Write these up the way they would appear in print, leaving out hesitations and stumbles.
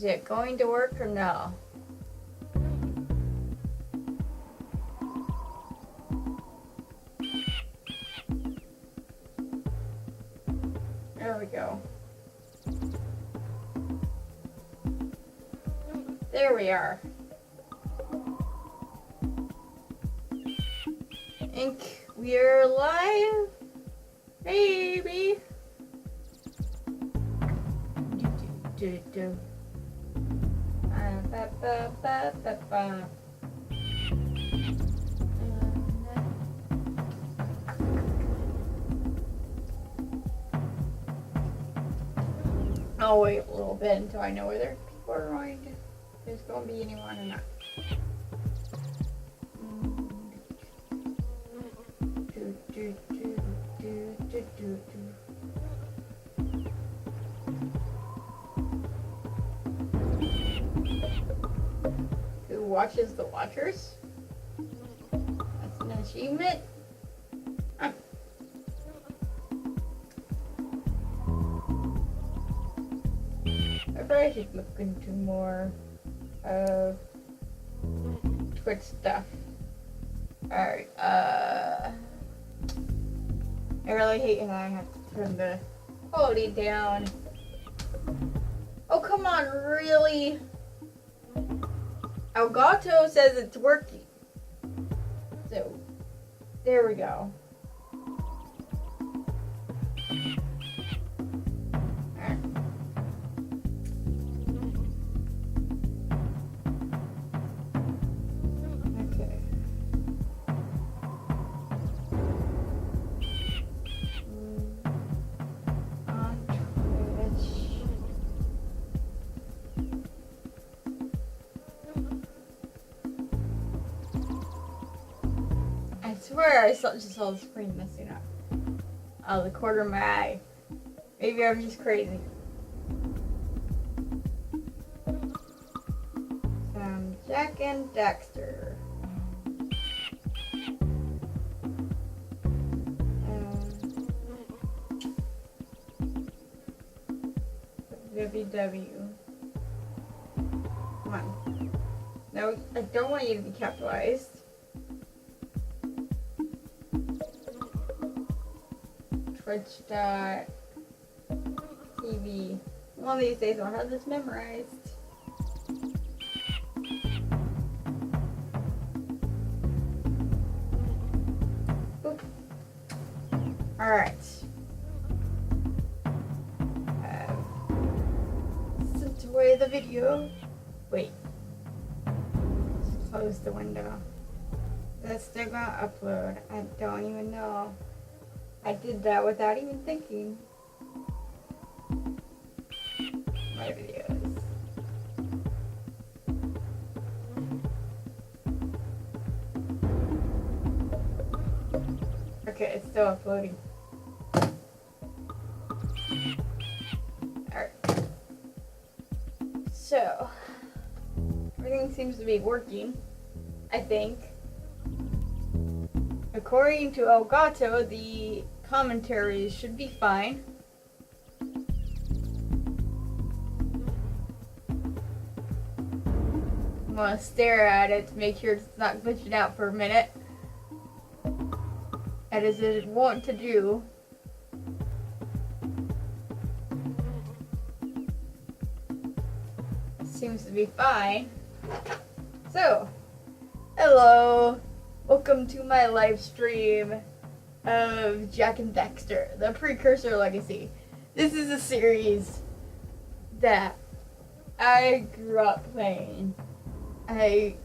Is it going to work or no? There we go. There we are. Think we're live? Maybe. I'll wait a little bit until I know whether people are going to, there's going to be anyone or not. Who watches the watchers? That's an achievement. Huh. I probably should look into more of Twitch stuff. Alright, I really hate how I have to turn the quality down. Oh, come on, really? Elgato says it's working. So, there we go. I swear I just saw the screen messing up. Oh, the corner of my eye. Maybe I'm just crazy. Jak and Daxter. WW. Come on. No, I don't want you to be capitalized. Twitch.tv. One of these days I'll have this memorized. Boop. Alright. Sent away the video. Wait. Just close the window. That's still gonna upload. I don't even know. I did that without even thinking. My videos. Okay, it's still uploading. Alright. So, everything seems to be working, I think. According to Elgato, the commentaries should be fine. I'm gonna stare at it to make sure it's not glitching out for a minute. As it wants to do. Seems to be fine. So, hello. Welcome to my live stream of Jak and Daxter, The Precursor Legacy. This is a series that I grew up playing. I'm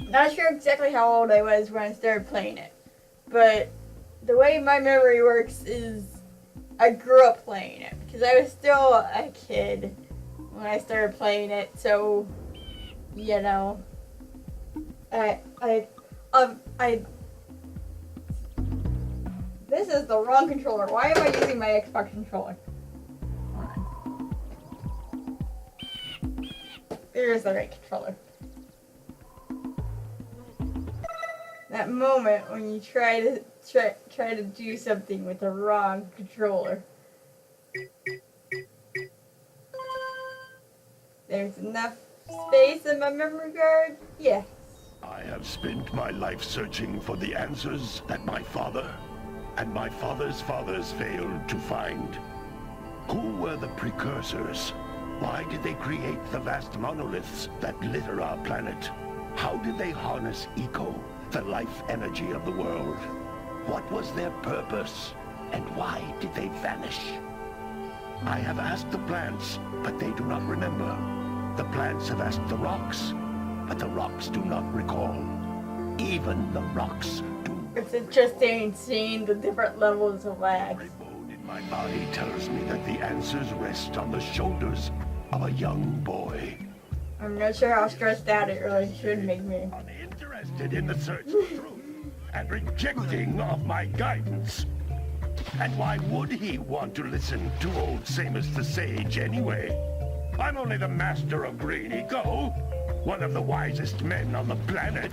not sure exactly how old I was when I started playing it, but the way my memory works is I grew up playing it because I was still a kid when I started playing it, so, you know. This is the wrong controller. Why am I using my Xbox controller? Hold on. There's the right controller. That moment when you try to do something with the wrong controller. There's enough space in my memory card? Yes. I have spent my life searching for the answers that my father and my father's fathers failed to find. Who were the precursors? Why did they create the vast monoliths that litter our planet? How did they harness eco, the life energy of the world? What was their purpose? And why did they vanish? I have asked the plants, but they do not remember. The plants have asked the rocks, but the rocks do not recall. Even the rocks do. It's interesting seeing the different levels of lag. Every bone in my body tells me that the answers rest on the shoulders of a young boy. I'm not sure how stressed out it really should make me. Uninterested in the search for truth and rejecting of my guidance. And why would he want to listen to old Samus the Sage anyway? I'm only the master of green eco, one of the wisest men on the planet.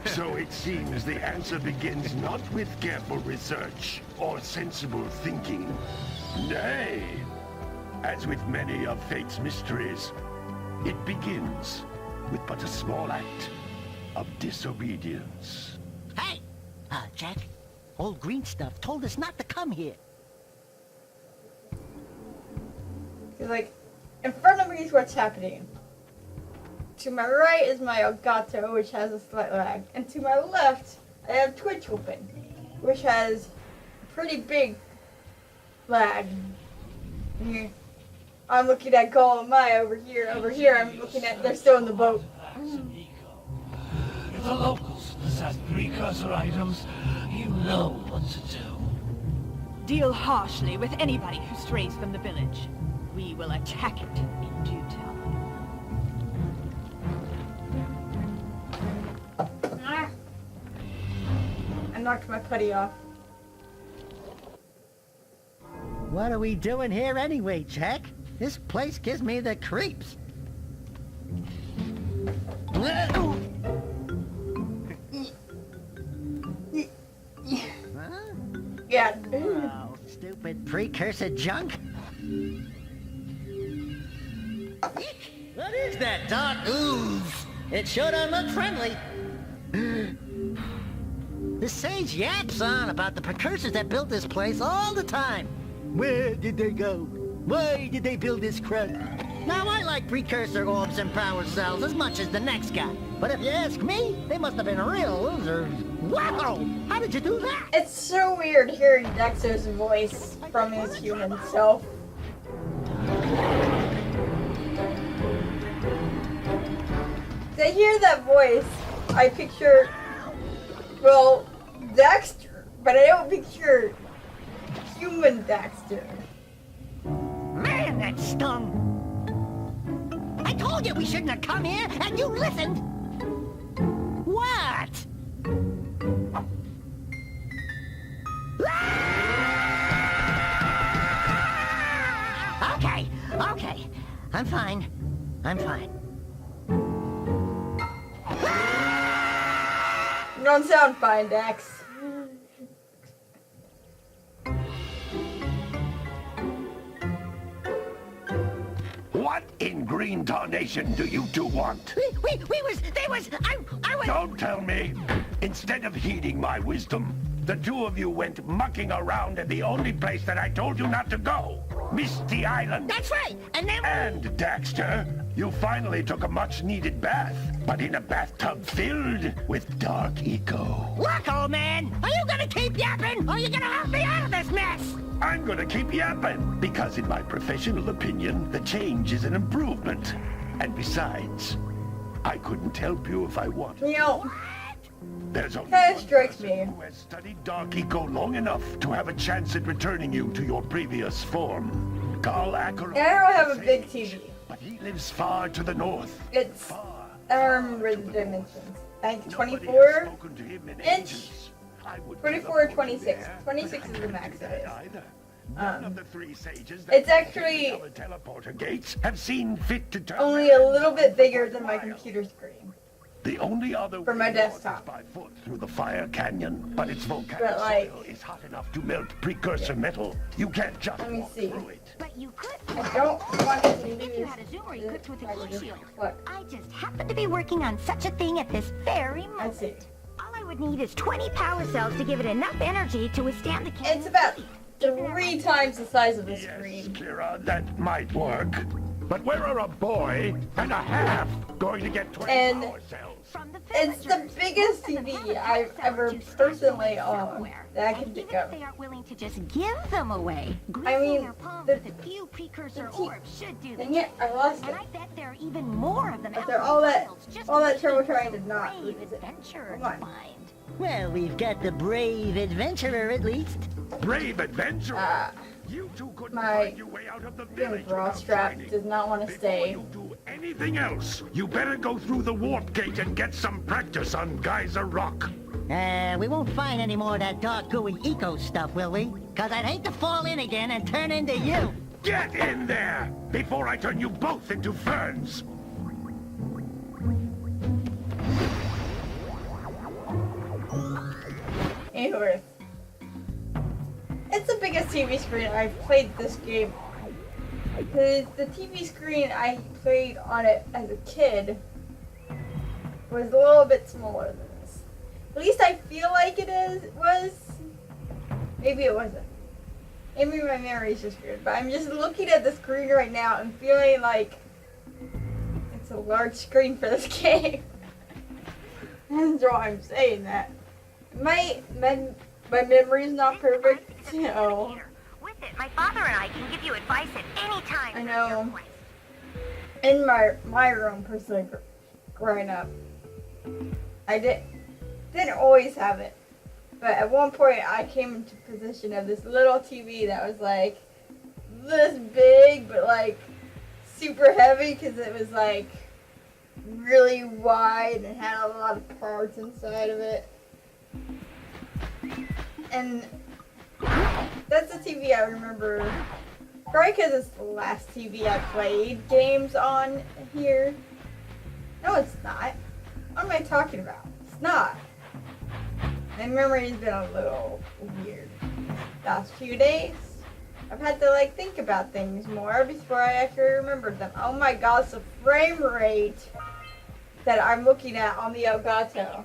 So it seems the answer begins not with careful research or sensible thinking. Nay, as with many of fate's mysteries, it begins with but a small act of disobedience. Hey! Jack, old green stuff told us not to come here. It's like, in front of me is what's happening. To my right is my Elgato, which has a slight lag. And to my left, I have Twitch open, which has a pretty big lag. Here. I'm looking at Golemai over here. Over here, I'm looking at, they're still in the boat. If the locals possess precursor items, you know what to do. Deal harshly with anybody who strays from the village. We will attack it in due time. I knocked my putty off. What are we doing here anyway, Jack? This place gives me the creeps. Huh? Yeah. Oh, stupid precursor junk. What is that dark ooze? It sure don't look friendly. The sage yaps on about the precursors that built this place all the time. Where did they go? Why did they build this crud? Now, I like precursor orbs and power cells as much as the next guy. But if you ask me, they must have been real losers. Wow! How did you do that? It's so weird hearing Daxter's voice from his human self. To hear that voice, I picture, well, Daxter, but I don't picture human Daxter. Man, that stung! I told you we shouldn't have come here, and you listened! What? Okay. I'm fine. You don't sound fine, Dax. What in green tarnation do you two want? I was... Don't tell me! Instead of heeding my wisdom, the two of you went mucking around in the only place that I told you not to go! Misty Island! That's right, and then... And, Daxter, you finally took a much-needed bath, but in a bathtub filled with dark eco. Look, old man, are you gonna keep yapping, or are you gonna help me out of this mess? I'm gonna keep yapping, because in my professional opinion, the change is an improvement. And besides, I couldn't help you if I wanted. You know, There's only that one strikes person me. who has studied dark eco long enough to have a chance at returning you to your previous form. Carl Acker. I don't have a big TV. But he lives far to the north. It's, Far. I don't remember the dimensions. I think Nobody has 24 spoken to him in inch, ages. I would 24 or teleport 26. there, 26 but is I the couldn't max do it that is. either. None of the three sages it's that actually the teleporter gates have seen fit to turn only their a little bit bigger than my computer screen. The only other For my way north desktop. is by foot through the fire canyon, but its volcanic But, like- soil is hot enough to melt precursor metal. You can't just Let me walk see. through it. But you could. I don't want to If you use had a zoomer this equipped with a kind of shield. What? I just happen to be working on such a thing at this very I moment. see. All I would need is 20 power cells to give it enough energy to withstand the canyon. It's about 3 times the size of the Yes, screen. Kira, that might work. But where are a boy and a half going to get 20 And- power cells? From the It's the villagers. biggest Most of them TV have a I've power ever cell to stash personally away owned somewhere. that I can And think even of. if they aren't willing to just give them away, I greasing mean, their palms the- with a few precursor the t- orbs should do the Dang it, I lost And it. I bet there are even more of them out After in the all that- wilds just all that trouble waiting trying for to not brave lose it. adventurer Come on. to find. Well, we've got the brave adventurer at least. Brave adventurer! Ah. You two couldn't My find your way out of the village bra without strap training. does not want to Before stay. you do anything else, you better go through the warp gate and get some practice on Geyser Rock. We won't find any more of that dark gooey eco stuff, will we? Cause I'd hate to fall in again and turn into you. Get in there before I turn you both into ferns. Anyways. It's the biggest TV screen I've played this game. The TV screen I played on it as a kid was a little bit smaller than this. At least I feel like was. Maybe it wasn't. Maybe my memory is just weird. But I'm just looking at the screen right now and feeling like it's a large screen for this game. That's why I'm saying that. My memory is not perfect, so With it, my father and I can give you advice at any time. I know. In my room, personally, growing up, I didn't always have it, but at one point I came into possession of this little TV that was like this big, but like super heavy because it was like really wide and had a lot of parts inside of it. And that's the TV I remember. Probably because it's the last TV I played games on here. No, it's not. What am I talking about? It's not. My memory's been a little weird. Last few days, I've had to like think about things more before I actually remembered them. Oh my gosh, the frame rate that I'm looking at on the Elgato.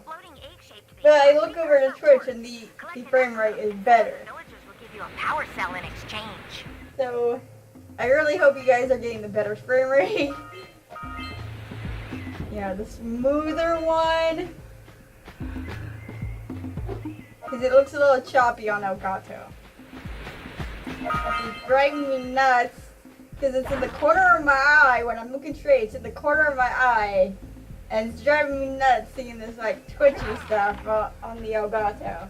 But I look over to Twitch and the frame rate is better. Villagers will give you a power cell in exchange. So, I really hope you guys are getting the better frame rate. You know, the smoother one. Because it looks a little choppy on Elgato. It's driving me nuts. Because it's in the corner of my eye. When I'm looking straight, it's in the corner of my eye. And it's driving me nuts seeing this like twitchy stuff on the Elgato.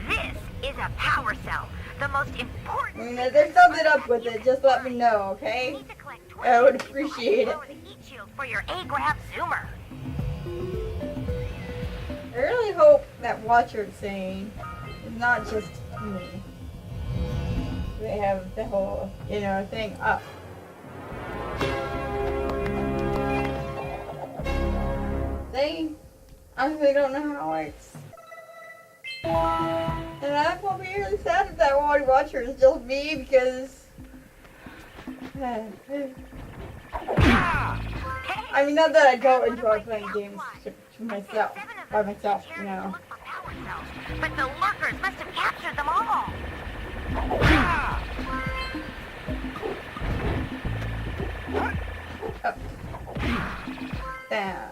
This is a power cell. The most important. And if there's something up with it, just let me know, okay? Need to collect I would 20 appreciate it. below the heat shield for your A-grab zoomer. I really hope that Watcher's saying is not just me. They have the whole, thing up. They honestly don't know how it works. And I will be really sad if that one Watcher is just me because I mean, not that I don't enjoy playing games to myself, by myself, But the lurkers must have captured them all. Down.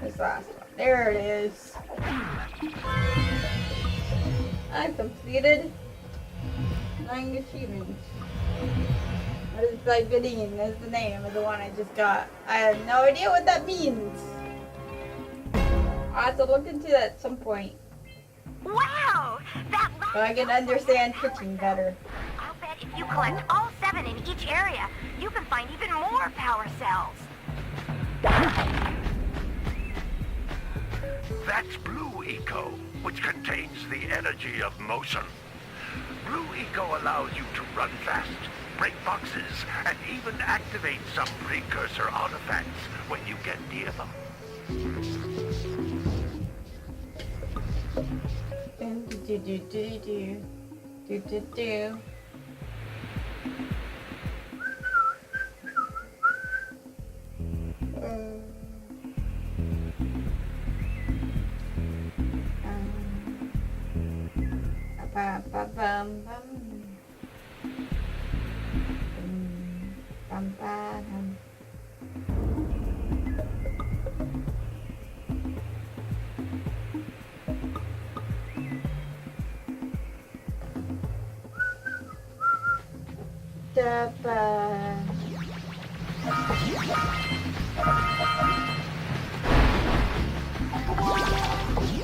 This last one. There it is. I completed 9 achievements. What is Siberian is the name of the one I just got. I have no idea what that means. I'll have to look into that at some point. Wow! That So I can understand twitching better. I'll bet bet if you collect all 7 in each area, you can find even more power cells. That's Blue Eco, which contains the energy of motion. Blue Eco allows you to run fast, break boxes, and even activate some precursor artifacts when you get near them.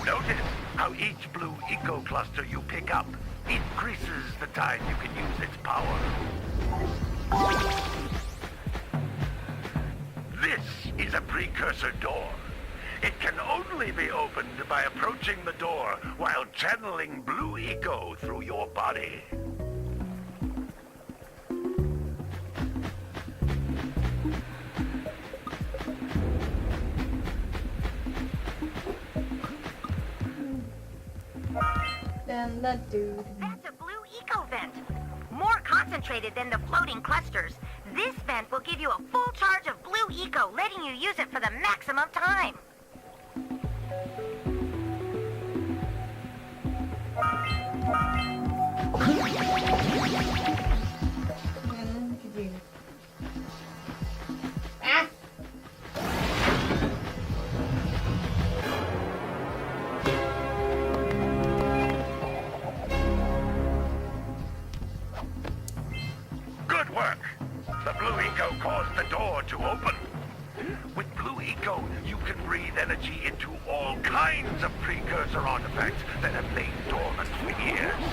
Notice how each Blue Eco cluster you pick up increases the time you can use its power. This is a precursor door. It can only be opened by approaching the door while channeling Blue Eco through your body. That's a Blue Eco vent. More concentrated than the floating clusters. This vent will give you a full charge of Blue Eco, letting you use it for the maximum time. Good work! The Blue Eco caused the door to open. With Blue Eco, you can breathe energy into all kinds of precursor artifacts that have lain dormant for years.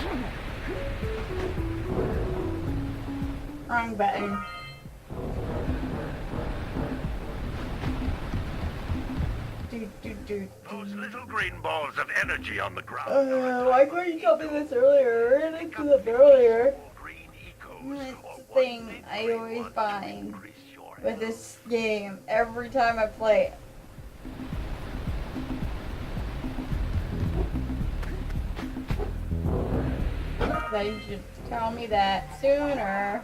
Wrong button. Those little green balls of energy on the ground. Why couldn't you tell me this earlier? I didn't do that earlier. Green Ecos It's are the what thing they I really always want to find increase your with this game every time I play it. That you should tell me that sooner.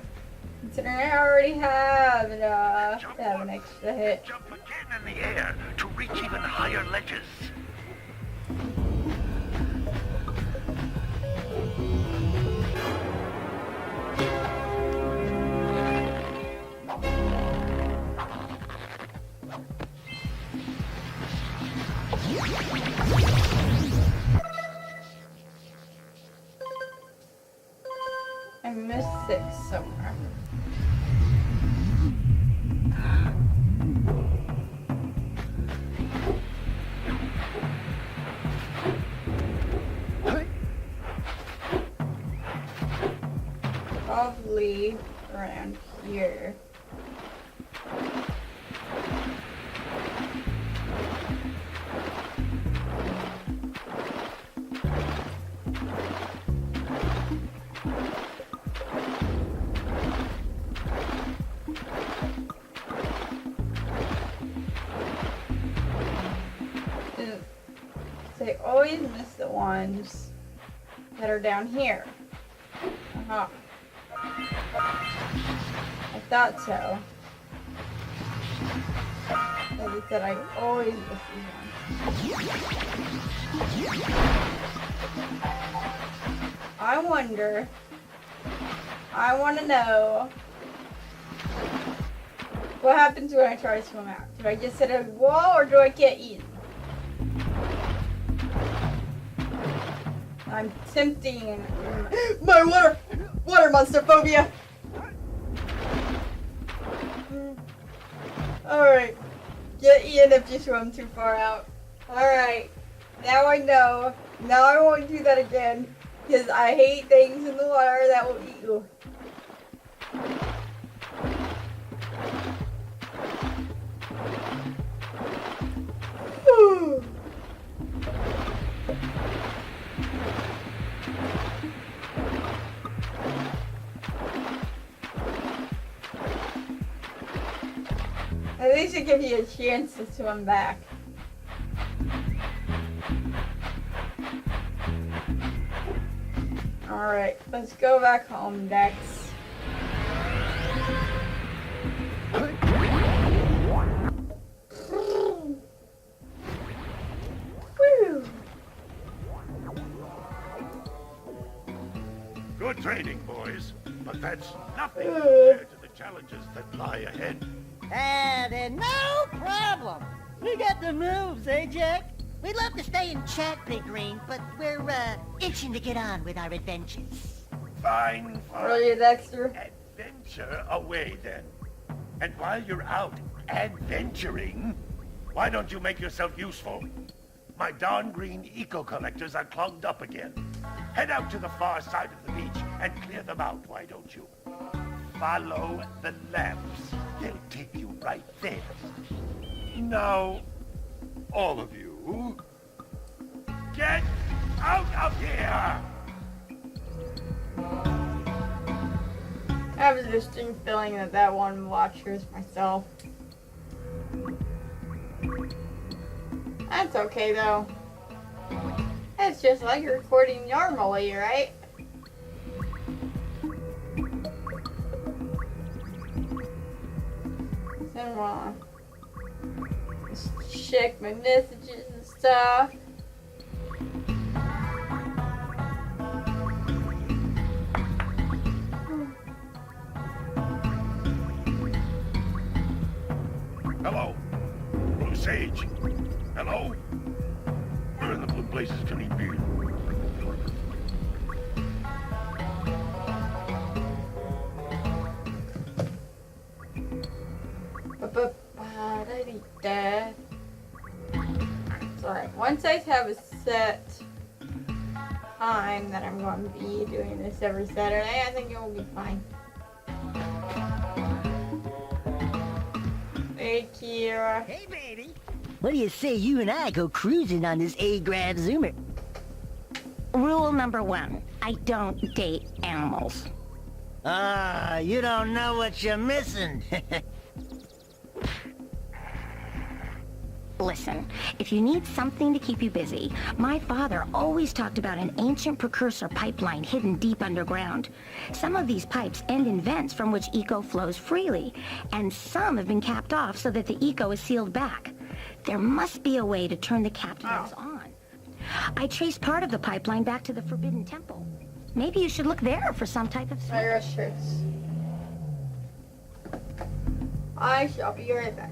Considering I already have enough to have an extra hit. Jump again in the air to reach even higher ledges. I missed 6 somewhere. Probably around here. They always miss the ones that are down here. Uh-huh. I thought so. As I said, I always miss these ones. I wonder, I want to know what happens when I try to swim out. Do I just hit a wall or do I get eaten? I'm tempting my water monster phobia. Alright. Get eaten if you swim too far out. Alright. Now I know. Now I won't do that again. Because I hate things in the water that will eat you. least it gives you a chance to swim back. Alright, let's go back home, Dex. Woo! Good training, boys. But that's nothing compared to the challenges that lie ahead. Then no problem. We got the moves, eh, Jack? We'd love to stay and chat, Big Green, but we're, itching to get on with our adventures. Fine, fine. Really, Dexter? Adventure away, then. And while you're out adventuring, why don't you make yourself useful? My darn green eco-collectors are clogged up again. Head out to the far side of the beach and clear them out, why don't you? Follow the lamps. They'll take you right there. Now, all of you, get out of here! I have a distinct feeling that one watcher is myself. That's okay though. It's just like recording normally, right? Then just check my messages and stuff. Hello, Blue Sage. Hello? Where in the blue places can he be? Sorry, once I have a set time that I'm going to be doing this every Saturday, I think it will be fine. Hey, Kira. Hey, baby. What do you say you and I go cruising on this A-Grab Zoomer? Rule number 1, I don't date animals. Ah, you don't know what you're missing. Listen, if you need something to keep you busy, my father always talked about an ancient precursor pipeline hidden deep underground. Some of these pipes end in vents from which eco flows freely, and some have been capped off so that the eco is sealed back. There must be a way to turn the capped vents on. I traced part of the pipeline back to the Forbidden Temple. Maybe you should look there for some type of... I shall be right back.